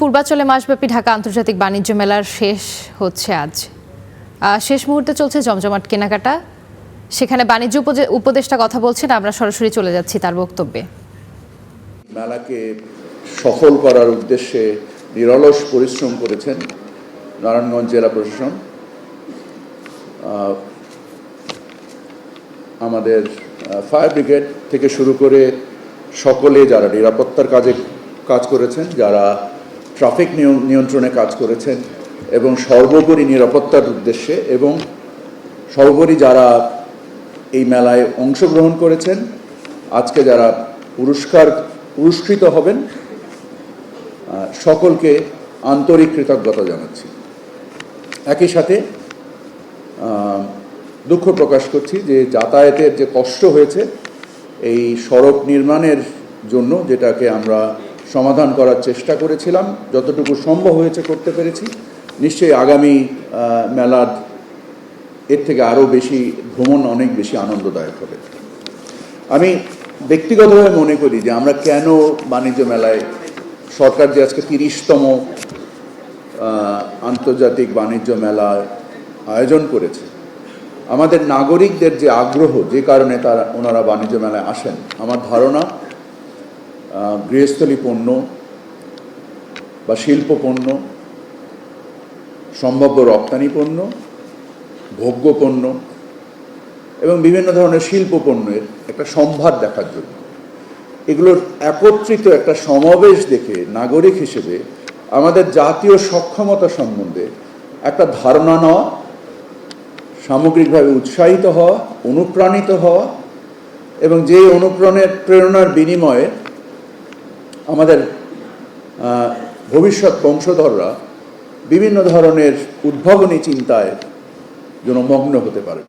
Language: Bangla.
পূর্বাচলে মাসব্যাপী ঢাকা আন্তর্জাতিক বাণিজ্য মেলার শেষ হচ্ছে আজ। শেষ মুহূর্তে চলছে জমজমাট কেনাকাটা। সেখানে বাণিজ্য উপদেষ্টা কথা বলছেন, আমরা সরাসরি চলে যাচ্ছি তার বক্তব্যে। মেলাকে সফল করার উদ্দেশ্যে নিরলস পরিশ্রম করেছেন নারায়ণগঞ্জ জেলা প্রশাসন, আমাদের ফায়ার ব্রিগেড থেকে শুরু করে সকলে যারা নিরাপত্তার কাজ করেছেন, যারা ট্রাফিক নিয়ন্ত্রণে কাজ করেছেন এবং সর্বোপরি নিরাপত্তার উদ্দেশ্যে, এবং সর্বোপরি যারা এই মেলায় অংশগ্রহণ করেছেন, আজকে যারা পুরস্কৃত হবেন, সকলকে আন্তরিক কৃতজ্ঞতা জানাচ্ছি। একই সাথে দুঃখ প্রকাশ করছি যে যাতায়াতের যে কষ্ট হয়েছে এই সড়ক নির্মাণের জন্য, যেটাকে আমরা সমাধান করার চেষ্টা করেছিলাম, যতটুকু সম্ভব হয়েছে করতে পেরেছি। নিশ্চয়ই আগামী মেলার এর থেকে আরও বেশি ভ্রমণ অনেক বেশি আনন্দদায়ক হবে। আমি ব্যক্তিগতভাবে মনে করি যে আমরা কেন বাণিজ্য মেলায়, সরকার যে আজকে 30তম আন্তর্জাতিক বাণিজ্য মেলার আয়োজন করেছে, আমাদের নাগরিকদের যে আগ্রহ, যে কারণে ওনারা বাণিজ্য মেলায় আসেন, আমার ধারণা গৃহস্থলী পণ্য বা শিল্প পণ্য, সম্ভাব্য রপ্তানি পণ্য, ভোগ্য পণ্য এবং বিভিন্ন ধরনের শিল্প পণ্যের একটা সম্ভার দেখার জন্য, এগুলোর একত্রিত একটা সমাবেশ দেখে নাগরিক হিসেবে আমাদের জাতীয় সক্ষমতা সম্বন্ধে একটা ধারণা নেওয়া, সামগ্রিকভাবে উৎসাহিত হওয়া, অনুপ্রাণিত হওয়া, এবং যে প্রেরণার বিনিময়ে আমাদের ভবিষ্যৎ বংশধররা বিভিন্ন ধরনের উদ্ভাবনী চিন্তায় যেন মগ্ন হতে পারে।